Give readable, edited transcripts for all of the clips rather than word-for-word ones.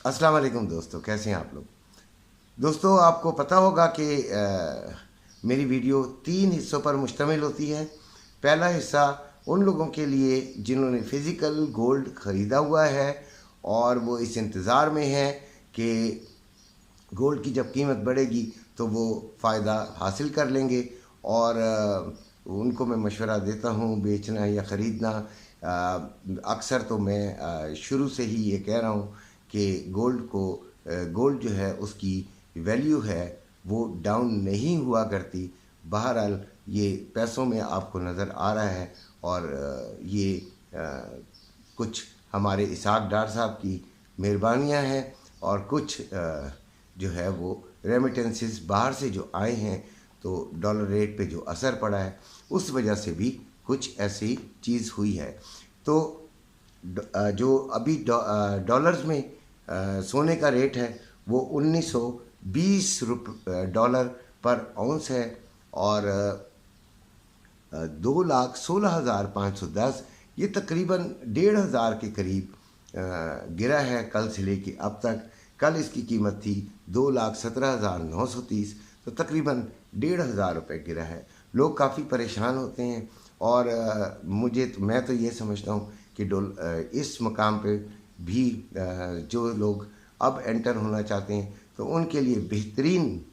अस्सलाम वालेकुम दोस्तों, कैसे हैं आप लोग। दोस्तों, आपको पता होगा कि मेरी वीडियो 3 हिस्सों पर मुश्तमिल होती है। पहला हिस्सा उन लोगों के लिए जिन्होंने फ़िज़िकल गोल्ड ख़रीदा हुआ है और वो इस इंतज़ार में है कि गोल्ड की जब कीमत बढ़ेगी तो वो फ़ायदा हासिल कर लेंगे। और उनको मैं मशवरा देता हूँ बेचना या ख़रीदना। अक्सर तो मैं शुरू से ही ये कह रहा हूँ कि गोल्ड जो है उसकी वैल्यू है वो डाउन नहीं हुआ करती। बहरहाल ये पैसों में आपको नज़र आ रहा है। और ये कुछ हमारे इसहाक डार साहब की मेहरबानियाँ हैं और कुछ जो है वो रेमिटेंसेस बाहर से जो आए हैं तो डॉलर रेट पे जो असर पड़ा है उस वजह से भी कुछ ऐसी चीज़ हुई है। तो जो अभी डॉलर्स में सोने का रेट है वो 1920 डॉलर पर औंस है। और 2,16,510 ये तकरीबन 1,500 के करीब गिरा है कल से लेके अब तक। कल इसकी कीमत थी 2,17,930, तो तकरीबन 1,500 रुपये गिरा है। लोग काफ़ी परेशान होते हैं और मैं तो ये समझता हूँ कि इस मकाम पे भी जो लोग अब एंटर होना चाहते हैं तो उनके लिए बेहतरीन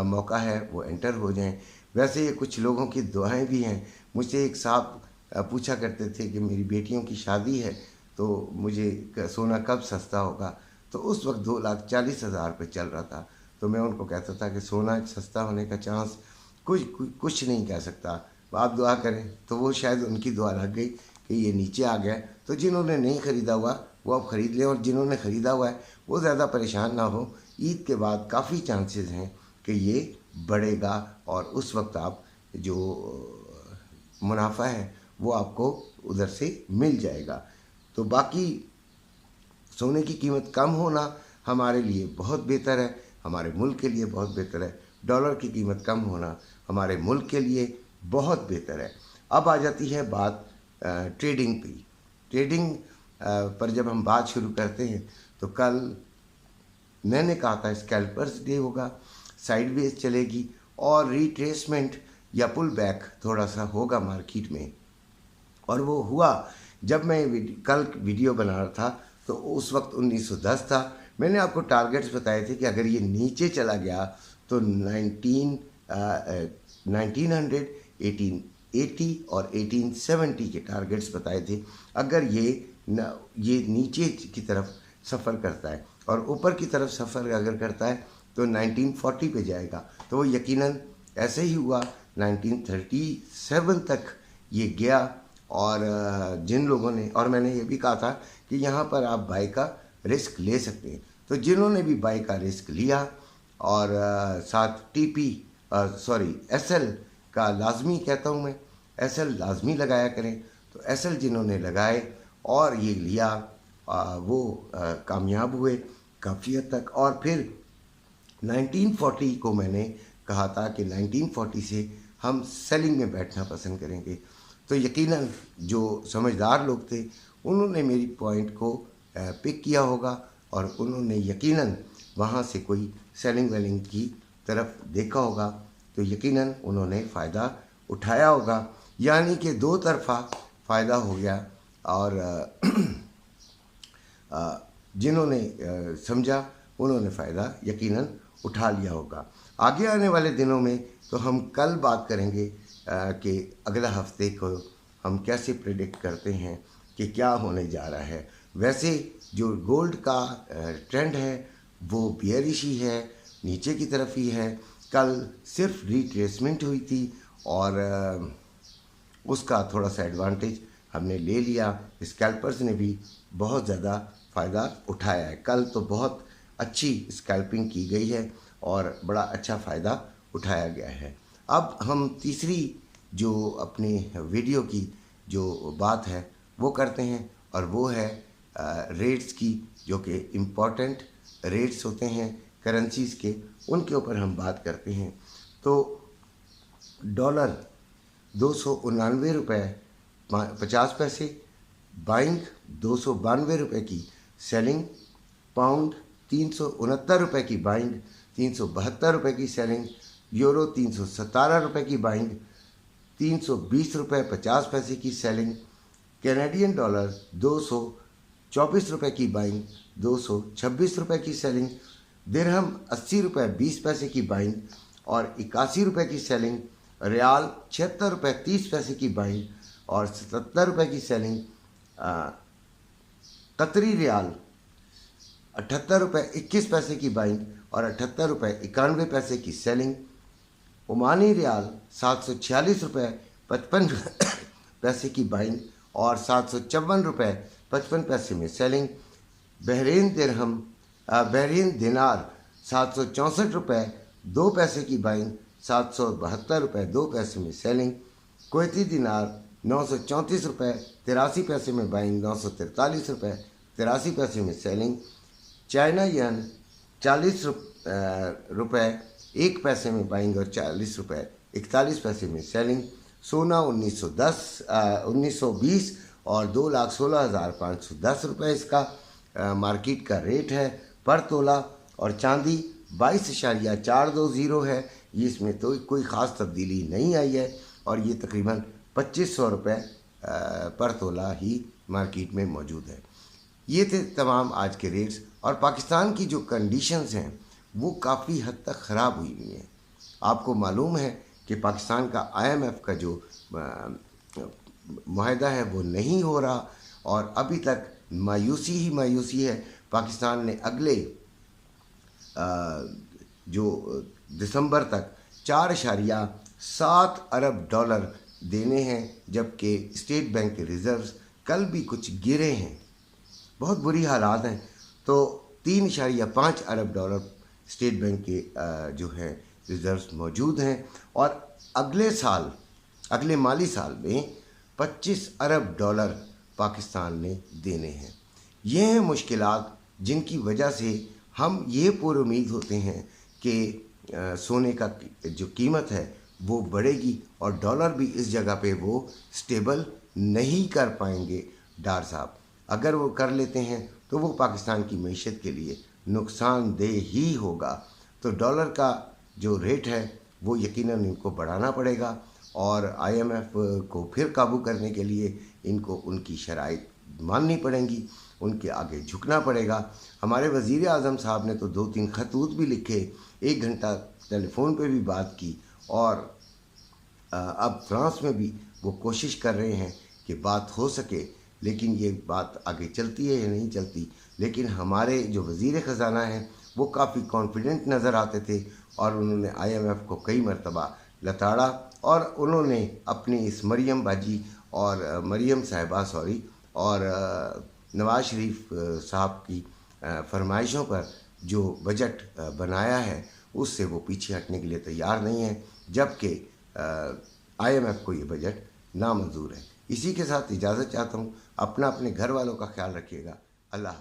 मौका है वो एंटर हो जाएं। वैसे ये कुछ लोगों की दुआएं भी हैं। मुझसे एक साहब पूछा करते थे कि मेरी बेटियों की शादी है तो मुझे सोना कब सस्ता होगा। तो उस वक्त 2,40,000 पे चल रहा था। तो मैं उनको कहता था कि सोना सस्ता होने का चांस कुछ नहीं कह सकता, आप दुआ करें। तो वो शायद उनकी दुआ लग गई कि ये नीचे आ गया। तो जिन्होंने नहीं ख़रीदा हुआ वो अब ख़रीद लें और जिन्होंने ख़रीदा हुआ है वो ज़्यादा परेशान ना हो। ईद के बाद काफ़ी चांसेस हैं कि ये बढ़ेगा और उस वक्त आप जो मुनाफा है वो आपको उधर से मिल जाएगा। तो बाकी सोने की कीमत कम होना हमारे लिए बहुत बेहतर है, हमारे मुल्क के लिए बहुत बेहतर है। डॉलर की कीमत कम होना हमारे मुल्क के लिए बहुत बेहतर है। अब आ जाती है बात ट्रेडिंग की। ट्रेडिंग पर जब हम बात शुरू करते हैं तो कल मैंने कहा था स्कैल्पर्स डे होगा, साइडवेज चलेगी और रिट्रेसमेंट या पुल बैक थोड़ा सा होगा मार्केट में। और वो हुआ। जब मैं कल वीडियो बना रहा था तो उस वक्त 1910 था। मैंने आपको टारगेट्स बताए थे कि अगर ये नीचे चला गया तो 1900, 1880 और 1870 के टारगेट्स बताए थे। अगर ये नीचे की तरफ सफ़र करता है और ऊपर की तरफ सफ़र अगर करता है तो 1940 पे जाएगा। तो वो यकीनन ऐसे ही हुआ। 1937 तक ये गया। और जिन लोगों ने, और मैंने ये भी कहा था कि यहाँ पर आप बाई का रिस्क ले सकते हैं, तो जिन्होंने भी बाई का रिस्क लिया और साथ एसएल का लाजमी कहता हूँ मैं, एसएल लाजमी लगाया करें। तो एसएल जिन्होंने लगाए और ये लिया वो कामयाब हुए काफ़ी हद तक। और फिर 1940 को मैंने कहा था कि 1940 से हम सेलिंग में बैठना पसंद करेंगे। तो यकीनन जो समझदार लोग थे उन्होंने मेरी पॉइंट को पिक किया होगा और उन्होंने यकीनन वहाँ से कोई सेलिंग वेलिंग की तरफ देखा होगा। तो यकीनन उन्होंने फ़ायदा उठाया होगा, यानी कि दो तरफ़ा फ़ायदा हो गया। और जिन्होंने समझा उन्होंने फ़ायदा यकीनन उठा लिया होगा। आगे आने वाले दिनों में तो हम कल बात करेंगे कि अगला हफ्ते को हम कैसे प्रेडिक्ट करते हैं कि क्या होने जा रहा है। वैसे जो गोल्ड का ट्रेंड है वो बियरिश ही है, नीचे की तरफ ही है। कल सिर्फ रिट्रेसमेंट हुई थी और उसका थोड़ा सा एडवांटेज हमने ले लिया। स्कैल्पर्स ने भी बहुत ज़्यादा फ़ायदा उठाया है। कल तो बहुत अच्छी स्कैल्पिंग की गई है और बड़ा अच्छा फ़ायदा उठाया गया है। अब हम तीसरी जो अपनी वीडियो की जो बात है वो करते हैं और वो है रेट्स की, जो कि इम्पॉर्टेंट रेट्स होते हैं करेंसीज़ के, उनके ऊपर हम बात करते हैं। तो डॉलर 299 रुपये 50 पैसे, बाइंग 292 रुपये की, सेलिंग पाउंड 369 रुपये की बाइंग, 372 रुपये की सेलिंग। यूरो 317 रुपये की बाइंग, 320 रुपये 50 पैसे की सेलिंग। कैनेडियन डॉलर 224 रुपये की बाइंग, 226 रुपये की सेलिंग। दिरहम 80 रुपये 20 पैसे की बाइंग और 81 रुपये की सेलिंग। रियाल 76 रुपये 30 पैसे की बाइंग और 77 रुपये की सेलिंग। कतरी रियाल 78 रुपये 21 पैसे की बाइंग और 78 रुपये 91 पैसे की सेलिंग। ओमानी रियाल 746 रुपये 55 पैसे की बाइंग और 754 रुपये 55 पैसे में सेलिंग। बहरीन दिनार 764 रुपये 2 पैसे की बाइंग, 772 रुपये 2 पैसे में सेलिंग। कुवैती दिनार 934 रुपये 83 पैसे में बाइंग, 943 रुपये 83 पैसे में सेलिंग। चाइना यन 40 रुपये 1 पैसे में बाइंग और 40 रुपये 41 पैसे में सेलिंग। सोना 1920 और 2,16,510 रुपये इसका मार्केट का रेट है पर तोला। और चांदी 22.420 है, ये इसमें तो कोई ख़ास तब्दीली नहीं आई है और ये तकरीबन 2500 रुपये पर तोला ही मार्केट में मौजूद है। ये थे तमाम आज के रेट्स। और पाकिस्तान की जो कंडीशंस हैं वो काफ़ी हद तक ख़राब हुई हुई हैं। आपको मालूम है कि पाकिस्तान का IMF का जो मुआहदा है वो नहीं हो रहा और अभी तक मायूसी ही मायूसी है। पाकिस्तान ने अगले जो दिसंबर तक 4.7 अरब डॉलर देने हैं, जबकि स्टेट बैंक के रिज़र्व्स कल भी कुछ गिरे हैं, बहुत बुरी हालात हैं। तो 3.5 अरब डॉलर स्टेट बैंक के जो है रिज़र्व्स मौजूद हैं और अगले माली साल में 25 अरब डॉलर पाकिस्तान ने देने हैं। ये हैं मुश्किलात जिनकी वजह से हम ये पूरी उम्मीद होते हैं कि सोने का जो कीमत है वो बढ़ेगी और डॉलर भी इस जगह पे वो स्टेबल नहीं कर पाएंगे। डार साहब अगर वो कर लेते हैं तो वो पाकिस्तान की मईशत के लिए नुकसानदेह ही होगा। तो डॉलर का जो रेट है वो यकीनन इनको बढ़ाना पड़ेगा और IMF को फिर काबू करने के लिए इनको उनकी शराइत माननी पड़ेंगी, उनके आगे झुकना पड़ेगा। हमारे वज़ीर आज़म साहब ने तो 2-3 खतूत भी लिखे, 1 घंटा टेलीफोन पे भी बात की और अब फ्रांस में भी वो कोशिश कर रहे हैं कि बात हो सके, लेकिन ये बात आगे चलती है या नहीं चलती। लेकिन हमारे जो वज़ीर ख़ज़ाना हैं वो काफ़ी कॉन्फिडेंट नज़र आते थे और उन्होंने IMF को कई मरतबा लताड़ा और उन्होंने अपनी इस मरियम साहिबा और नवाज शरीफ साहब की फरमाइशों पर जो बजट बनाया है उससे वो पीछे हटने के लिए तैयार नहीं है, जबकि IMF को ये बजट नामंजूर है। इसी के साथ इजाज़त चाहता हूँ। अपने घर वालों का ख्याल रखिएगा। अल्लाह।